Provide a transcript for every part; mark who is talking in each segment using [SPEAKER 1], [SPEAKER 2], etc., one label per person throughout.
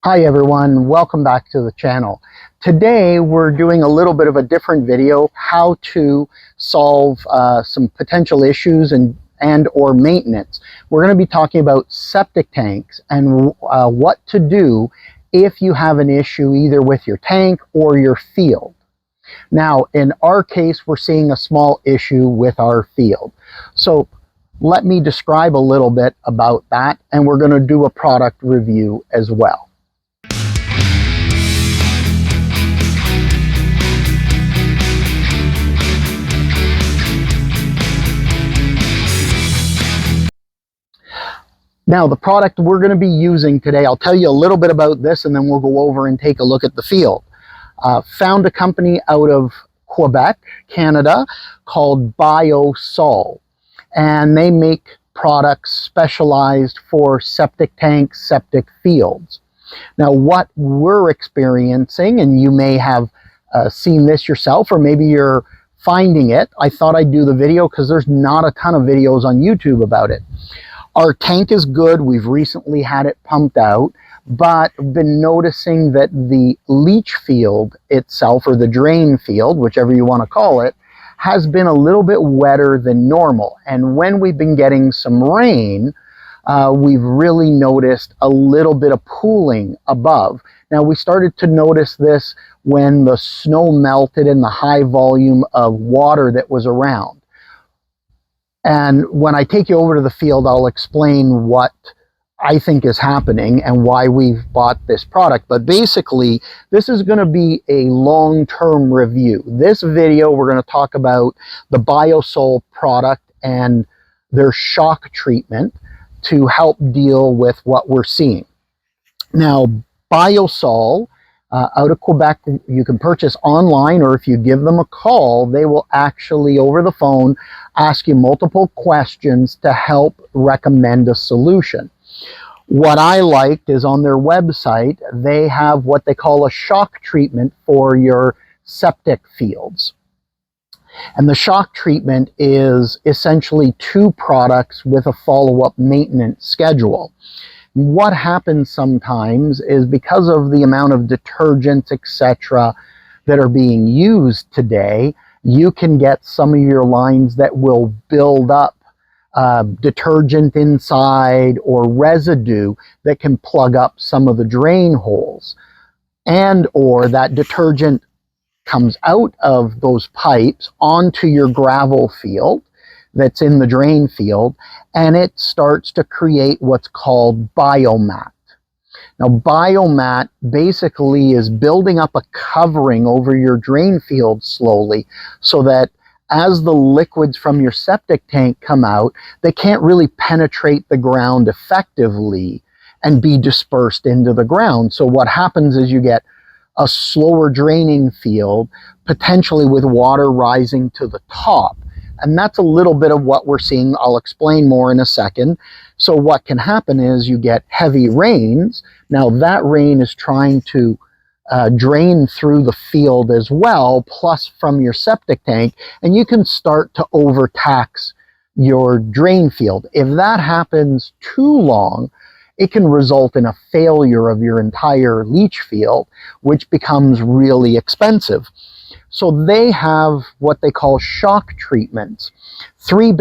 [SPEAKER 1] Hi everyone, welcome back to the channel. Today we're doing a little bit of a different video, how to solve some potential issues and or maintenance. We're going to be talking about septic tanks and what to do if you have an issue either with your tank or your field. Now in our case, we're seeing a small issue with our field. So let me describe a little bit about that, and we're going to do a product review as well. Now, the product we're going to be using today, I'll tell you a little bit about this and then we'll go over and take a look at the field. Found a company out of Quebec, Canada, called BioSol. And they make products specialized for septic tanks, septic fields. Now, what we're experiencing, and you may have seen this yourself, or maybe you're finding it. I thought I'd do the video because there's not a ton of videos on YouTube about it. Our tank is good. We've recently had it pumped out, but been noticing that the leach field itself, or the drain field, whichever you want to call it, has been a little bit wetter than normal. And when we've been getting some rain, we've really noticed a little bit of pooling above. Now, we started to notice this when the snow melted and the high volume of water that was around. And when I take you over to the field, I'll explain what I think is happening and why we've bought this product. But basically, this is going to be a long-term review. This video, we're going to talk about the BioSol product and their shock treatment to help deal with what we're seeing. Now, BioSol, out of Quebec, you can purchase online, or if you give them a call, they will actually, over the phone, ask you multiple questions to help recommend a solution. What I liked is on their website, they have what they call a shock treatment for your septic fields. And the shock treatment is essentially 2 products with a follow-up maintenance schedule. What happens sometimes is because of the amount of detergents, etc., that are being used today, you can get some of your lines that will build up detergent inside or residue that can plug up some of the drain holes, and or that detergent comes out of those pipes onto your gravel field that's in the drain field, and it starts to create what's called biomat. Now, biomat basically is building up a covering over your drain field slowly, so that as the liquids from your septic tank come out, they can't really penetrate the ground effectively and be dispersed into the ground. So what happens is you get a slower draining field, potentially with water rising to the top. And that's a little bit of what we're seeing. I'll explain more in a second. So what can happen is you get heavy rains. Now that rain is trying to drain through the field as well, plus from your septic tank, and you can start to overtax your drain field. If that happens too long, it can result in a failure of your entire leach field, which becomes really expensive. So they have what they call shock treatments. 3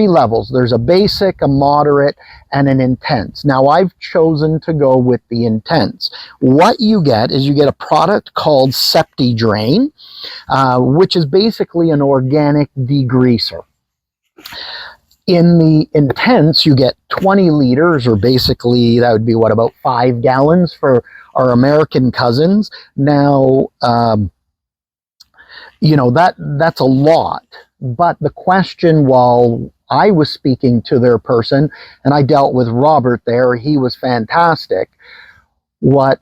[SPEAKER 1] levels. There's a basic, a moderate, and an intense. Now I've chosen to go with the intense. What you get is you get a product called Septic Drain, which is basically an organic degreaser. In the intense, you get 20 liters, or basically that would be what, about 5 gallons for our American cousins. Now, you know, that's a lot. But the question, while I was speaking to their person, and I dealt with Robert there, he was fantastic. What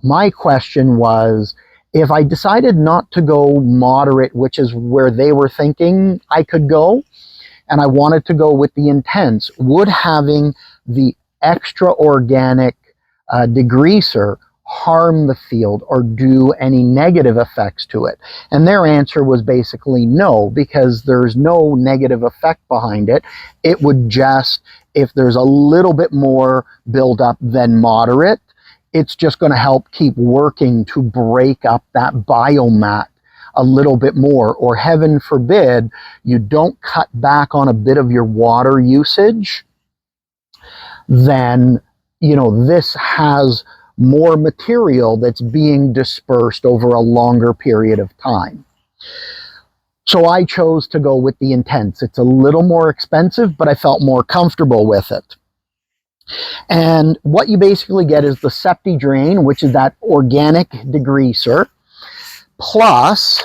[SPEAKER 1] my question was, if I decided not to go moderate, which is where they were thinking I could go, and I wanted to go with the intense, would having the extra organic degreaser harm the field or do any negative effects to it? And their answer was basically no, because there's no negative effect behind it. It would just, if there's a little bit more buildup than moderate, it's just going to help keep working to break up that biomat a little bit more. Or heaven forbid, you don't cut back on a bit of your water usage, then, you know, this has more material that's being dispersed over a longer period of time. So I chose to go with the Intense. It's a little more expensive, but I felt more comfortable with it. And what you basically get is the Septic Drain, which is that organic degreaser, plus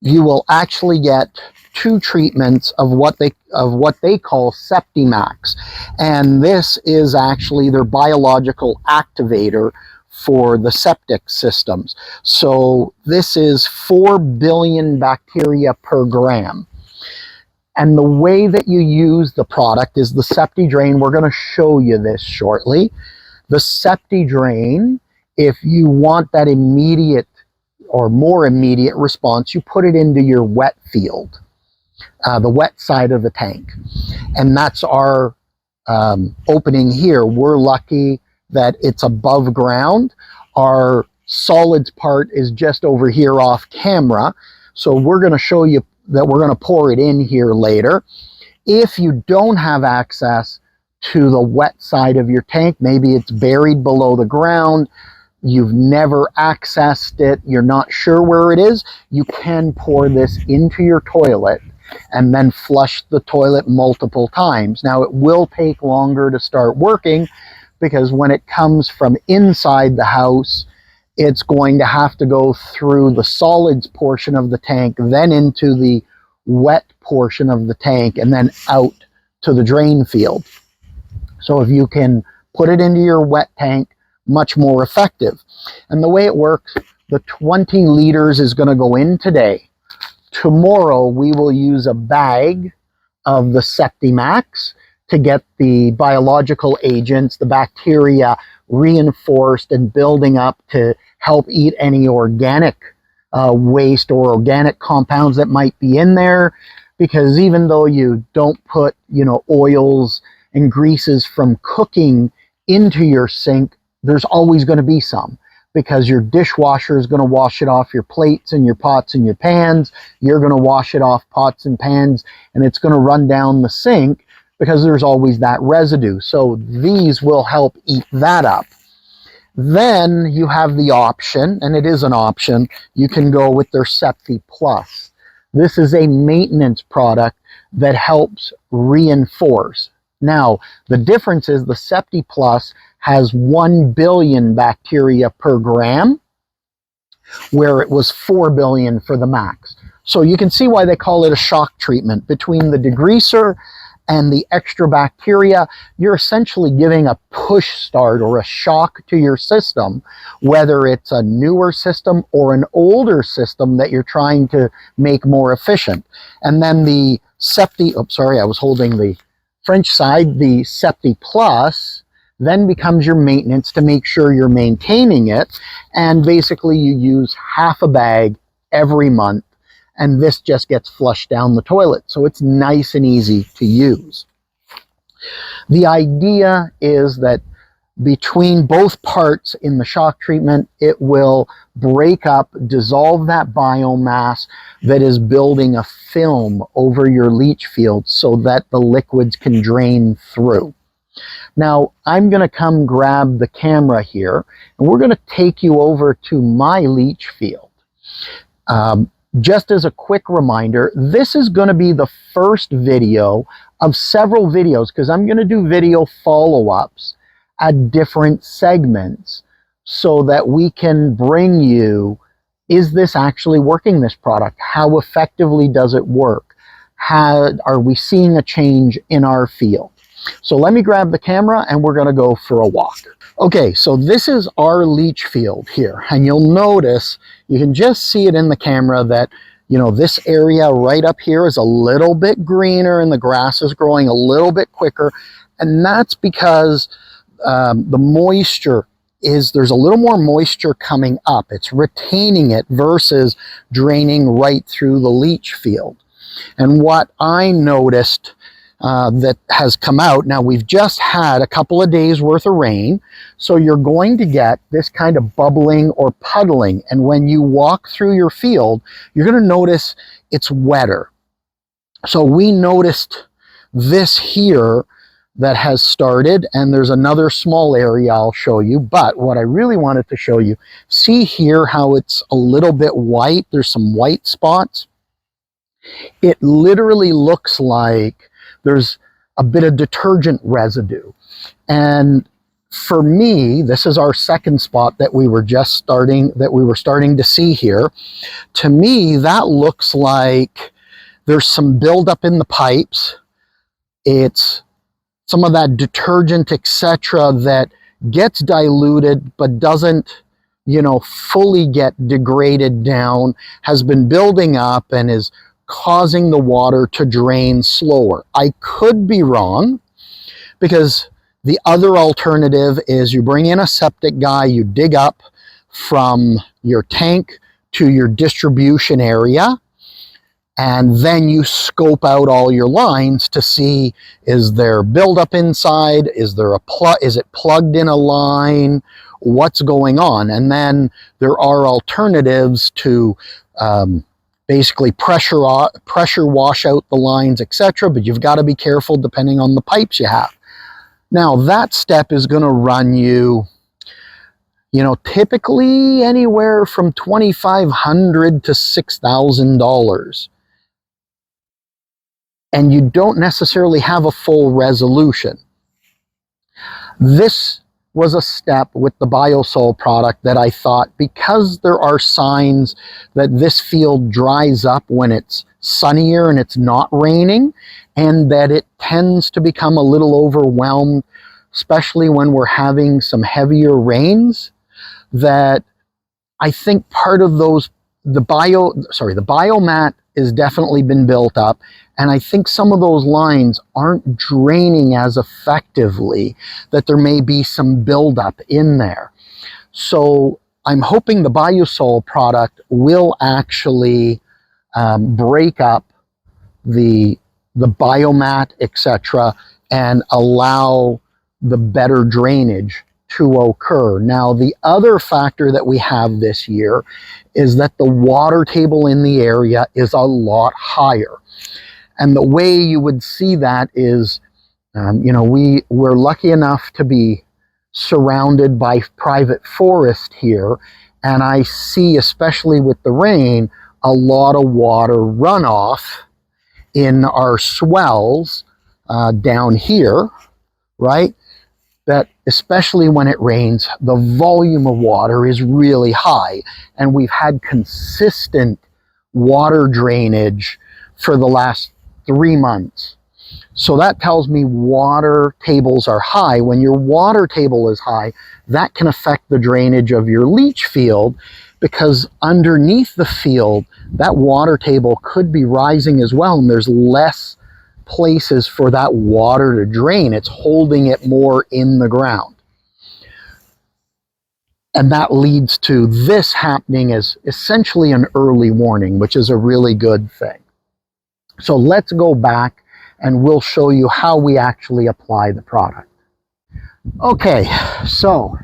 [SPEAKER 1] you will actually get 2 treatments of what they call Septimax, and this is actually their biological activator for the septic systems. So this is 4 billion bacteria per gram. And the way that you use the product is the Septic Drain. We're going to show you this shortly. The Septic Drain, if you want that immediate or more immediate response, you put it into your wet field, the wet side of the tank. And that's our opening here. We're lucky that it's above ground. Our solids part is just over here off camera. So we're going to show you that we're going to pour it in here later. If you don't have access to the wet side of your tank, maybe it's buried below the ground, you've never accessed it, you're not sure where it is, you can pour this into your toilet and then flush the toilet multiple times. Now, it will take longer to start working because when it comes from inside the house, it's going to have to go through the solids portion of the tank, then into the wet portion of the tank, and then out to the drain field. So if you can put it into your wet tank, much more effective. And the way it works, the 20 liters is going to go in today. Tomorrow we will use a bag of the Septimax to get the biological agents, the bacteria, reinforced and building up to help eat any organic waste or organic compounds that might be in there. Because even though you don't put, you know, oils and greases from cooking into your sink, there's always going to be some, because your dishwasher is going to wash it off your plates and your pots and your pans. You're going to wash it off pots and pans, and it's going to run down the sink because there's always that residue. So these will help eat that up. Then you have the option, and it is an option, you can go with their Septi Plus. This is a maintenance product that helps reinforce. Now, the difference is the Septi Plus has 1 billion bacteria per gram, where it was 4 billion for the Max. So you can see why they call it a shock treatment. Between the degreaser and the extra bacteria, you're essentially giving a push start or a shock to your system, whether it's a newer system or an older system that you're trying to make more efficient. And then the Septi, oh, sorry, I was holding the French side, the Septi Plus then becomes your maintenance to make sure you're maintaining it. And basically you use half a bag every month, and this just gets flushed down the toilet. So it's nice and easy to use. The idea is that between both parts in the shock treatment, it will break up, dissolve that biomass that is building a film over your leach field so that the liquids can drain through. Now, I'm going to come grab the camera here, and we're going to take you over to my leach field. Just as a quick reminder, this is going to be the first video of several videos, because I'm going to do video follow-ups at different segments so that we can bring you, is this actually working, this product? How effectively does it work? How are we seeing a change in our field? So let me grab the camera and we're going to go for a walk. Okay, so this is our leach field here, and you'll notice, you can just see it in the camera that, you know, this area right up here is a little bit greener and the grass is growing a little bit quicker, and that's because the moisture is, there's a little more moisture coming up. It's retaining it versus draining right through the leach field. And what I noticed that has come out. Now, we've just had a couple of days worth of rain, so you're going to get this kind of bubbling or puddling. And when you walk through your field, you're going to notice it's wetter. So we noticed this here that has started, and there's another small area I'll show you. But what I really wanted to show you, see here how it's a little bit white. There's some white spots. It literally looks like there's a bit of detergent residue. And for me, this is our second spot that we were starting to see here. To me, that looks like there's some buildup in the pipes. It's some of that detergent, etc., that gets diluted but doesn't, fully get degraded down, has been building up and is causing the water to drain slower. I could be wrong, because the other alternative is you bring in a septic guy, you dig up from your tank to your distribution area, and then you scope out all your lines to see, is there buildup inside? Is it plugged in a line? What's going on? And then there are alternatives to basically pressure wash out the lines, etc. But you've got to be careful depending on the pipes you have. Now, that step is going to run you, typically anywhere from $2,500 to $6,000. And you don't necessarily have a full resolution. This was a step with the Biosol product that I thought, because there are signs that this field dries up when it's sunnier and it's not raining, and that it tends to become a little overwhelmed, especially when we're having some heavier rains, that I think part of those, the biomat has definitely been built up, and I think some of those lines aren't draining as effectively, that there may be some buildup in there. So I'm hoping the Biosol product will actually break up the biomat, etc., and allow the better drainage to occur. Now, the other factor that we have this year is that the water table in the area is a lot higher. And the way you would see that is, we're lucky enough to be surrounded by private forest here, and I see, especially with the rain, a lot of water runoff in our swells down here, right? That especially when it rains, the volume of water is really high, and we've had consistent water drainage for the last 3 months. So that tells me water tables are high. When your water table is high, that can affect the drainage of your leach field, because underneath the field, that water table could be rising as well, and there's less places for that water to drain. It's holding it more in the ground. And that leads to this happening as essentially an early warning, which is a really good thing. So let's go back and we'll show you how we actually apply the product. Okay, so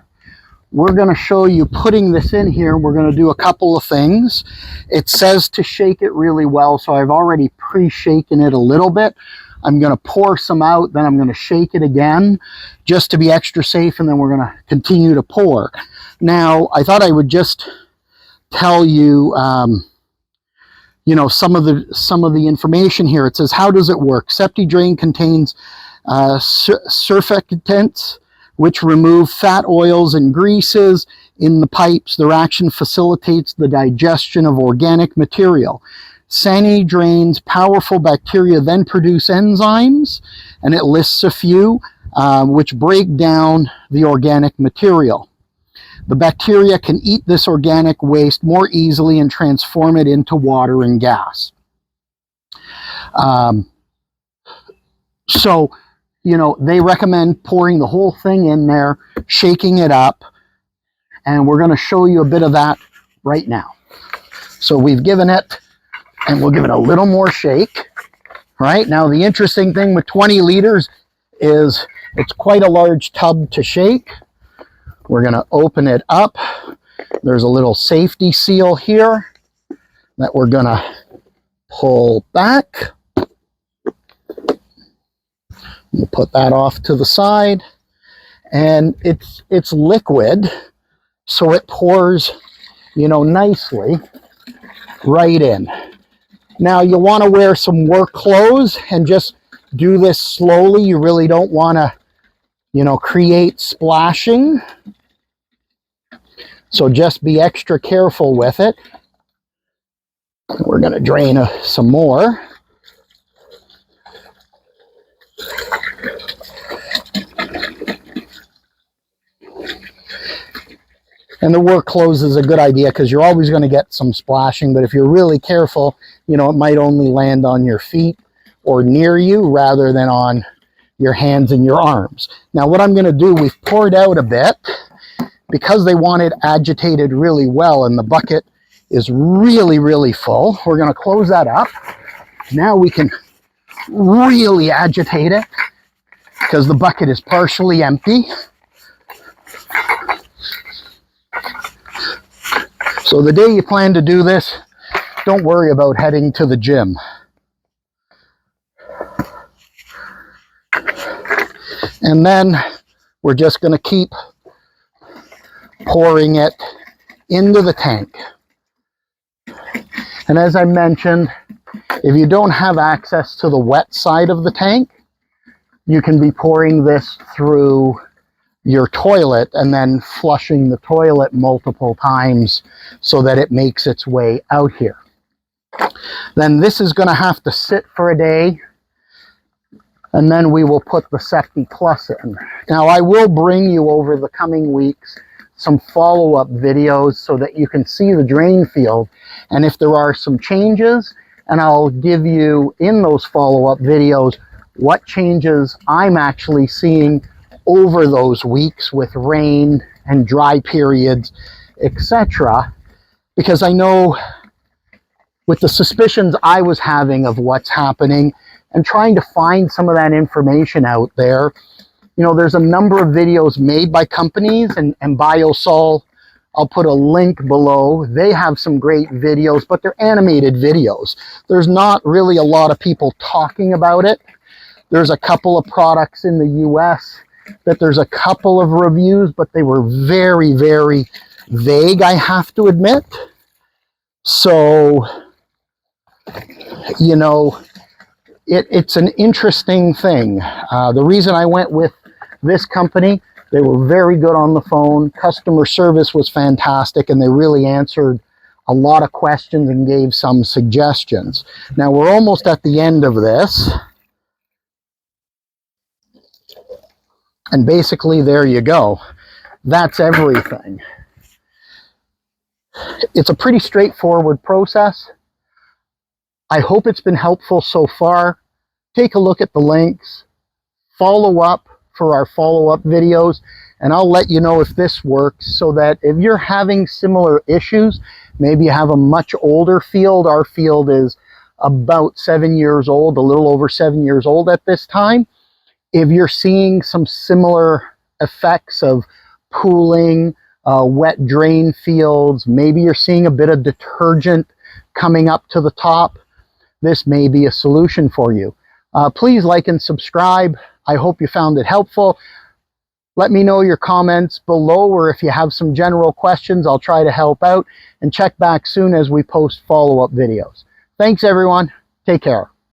[SPEAKER 1] we're going to show you putting this in here. We're going to do a couple of things. It says to shake it really well, so I've already pre-shaken it a little bit. I'm going to pour some out, then I'm going to shake it again just to be extra safe, and then we're going to continue to pour. Now, I thought I would just tell you some of the information here. It says, how does it work? Septic drain contains surfactants, which remove fat, oils, and greases in the pipes. Their action facilitates the digestion of organic material. Sanity drains, powerful bacteria then produce enzymes, and it lists a few, which break down the organic material. The bacteria can eat this organic waste more easily and transform it into water and gas. They recommend pouring the whole thing in there, shaking it up, and we're going to show you a bit of that right now. So we've given it, and we'll give it a little more shake. All right, now the interesting thing with 20 liters is it's quite a large tub to shake. We're going to open it up. There's a little safety seal here that we're going to pull back. We'll put that off to the side. And it's liquid, so it pours, you know, nicely right in. Now you want to wear some work clothes and just do this slowly. You really don't want to, you know, create splashing. So just be extra careful with it. We're going to drain some more. And the work clothes is a good idea because you're always going to get some splashing, but if you're really careful, you know, it might only land on your feet or near you rather than on your hands and your arms. Now what I'm going to do, we've poured out a bit because they want it agitated really well and the bucket is really, really full. We're going to close that up. Now we can really agitate it because the bucket is partially empty. So the day you plan to do this, don't worry about heading to the gym. And then we're just going to keep pouring it into the tank. And as I mentioned, if you don't have access to the wet side of the tank, you can be pouring this through your toilet and then flushing the toilet multiple times so that it makes its way out here. Then this is going to have to sit for a day, and then we will put the Septic Plus in. Now I will bring you over the coming weeks some follow-up videos so that you can see the drain field, and if there are some changes, and I'll give you in those follow-up videos what changes I'm actually seeing over those weeks with rain and dry periods, etc. Because I know with the suspicions I was having of what's happening and trying to find some of that information out there, you know, there's a number of videos made by companies, and Biosol, I'll put a link below. They have some great videos, but they're animated videos. There's not really a lot of people talking about it. There's a couple of products in the US that there's a couple of reviews, but they were very, very vague, I have to admit. So, you know, it's an interesting thing. The reason I went with this company, they were very good on the phone. Customer service was fantastic, and they really answered a lot of questions and gave some suggestions. Now, we're almost at the end of this. And basically, there you go. That's everything. It's a pretty straightforward process. I hope it's been helpful so far. Take a look at the links. Follow up for our follow-up videos. And I'll let you know if this works, so that if you're having similar issues, maybe you have a much older field. Our field is about 7 years old, a little over 7 years old at this time. If you're seeing some similar effects of pooling, wet drain fields, maybe you're seeing a bit of detergent coming up to the top, this may be a solution for you. Please like and subscribe. I hope you found it helpful. Let me know your comments below, or if you have some general questions, I'll try to help out. And check back soon as we post follow-up videos. Thanks, everyone. Take care.